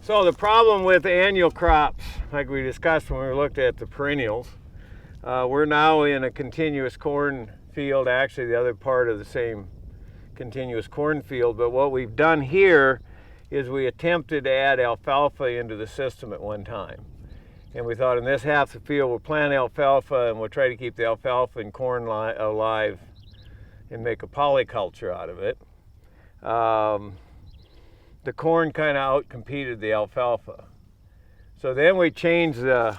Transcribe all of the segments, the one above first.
So the problem with annual crops, like we discussed when we looked at the perennials, we're now in a continuous corn field, actually the other part of the same continuous corn field, but what we've done here is we attempted to add alfalfa into the system at one time. And we thought in this half of the field we'll plant alfalfa and we'll try to keep the alfalfa and corn alive and make a polyculture out of it. The corn kind of outcompeted the alfalfa. So then we changed the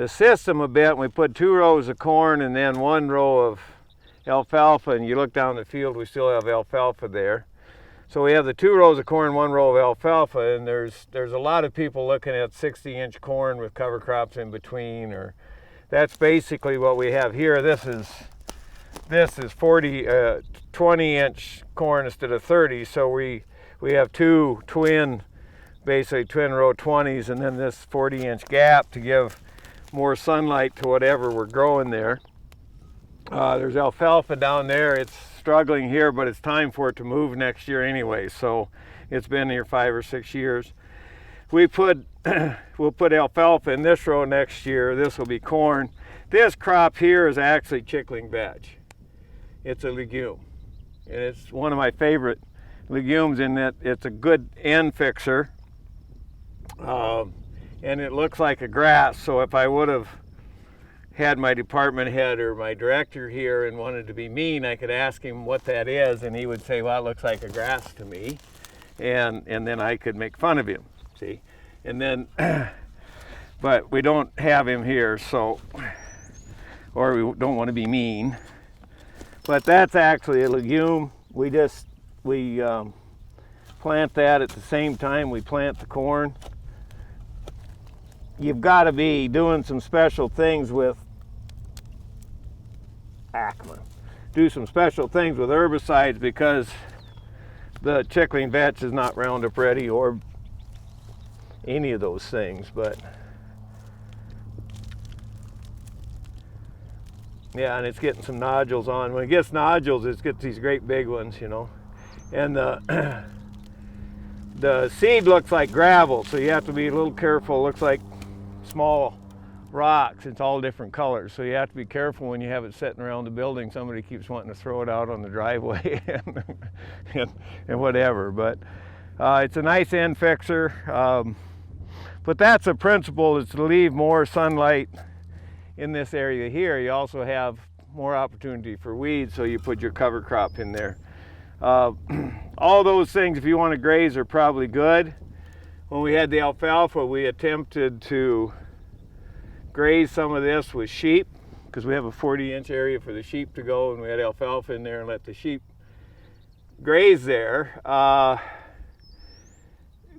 system a bit and we put 2 rows of corn and then 1 row of alfalfa, and you look down the field, we still have alfalfa there. So we have the 2 rows of corn, 1 row of alfalfa, and there's a lot of people looking at 60-inch corn with cover crops in between, or that's basically what we have here. This is 20-inch corn instead of 30, so we have 2 basically twin row 20s, and then this 40-inch gap to give more sunlight to whatever we're growing there. There's alfalfa down there. It's struggling here, but it's time for it to move next year anyway, so it's been here 5 or 6 years. We'll put alfalfa in this row next year. This will be corn. This crop here is actually chickling vetch. It's a legume, and it's one of my favorite legumes in that it's a good end fixer, and it looks like a grass. So if I would have had my department head or my director here and wanted to be mean, I could ask him what that is, and he would say, well, it looks like a grass to me, and then I could make fun of him, see? And then, but we don't have him here, so, or we don't want to be mean. But that's actually a legume. We plant that at the same time we plant the corn. You've got to be doing some special things with do some special things with herbicides, because the chickling vetch is not Roundup Ready or any of those things. But yeah, and it's getting some nodules on. When it gets nodules, it gets these great big ones, you know. And the seed looks like gravel, so you have to be a little careful. It looks like small rocks. It's all different colors, so you have to be careful when you have it sitting around the building. Somebody keeps wanting to throw it out on the driveway and whatever. But it's a nice end fixer. But that's a principle, is to leave more sunlight in this area here. You also have more opportunity for weeds, so you put your cover crop in there. All those things, if you want to graze, are probably good. When we had the alfalfa, we attempted to graze some of this with sheep, because we have a 40-inch area for the sheep to go, and we had alfalfa in there and let the sheep graze there.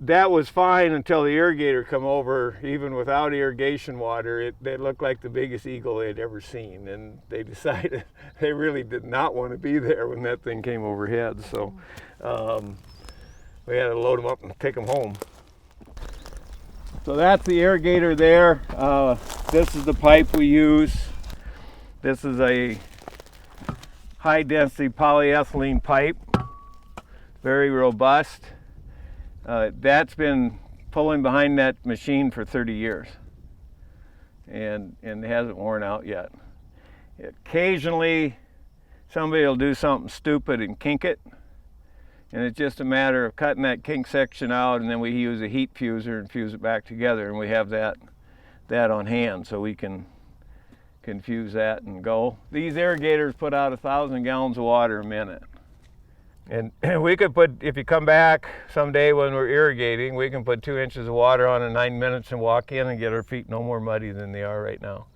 That was fine until the irrigator come over. Even without irrigation water, they looked like the biggest eagle they'd ever seen, and they decided they really did not want to be there when that thing came overhead. So we had to load them up and take them home. So that's the irrigator there. This is the pipe we use. This is a high density polyethylene pipe, very robust. That's been pulling behind that machine for 30 years and it hasn't worn out yet. Occasionally somebody will do something stupid and kink it, and it's just a matter of cutting that kink section out, and then we use a heat fuser and fuse it back together, and we have that on hand, so we can fuse that and go. These irrigators put out 1,000 gallons of water a minute. And we could put, if you come back someday when we're irrigating, we can put 2 inches of water on in 9 minutes and walk in and get our feet no more muddy than they are right now.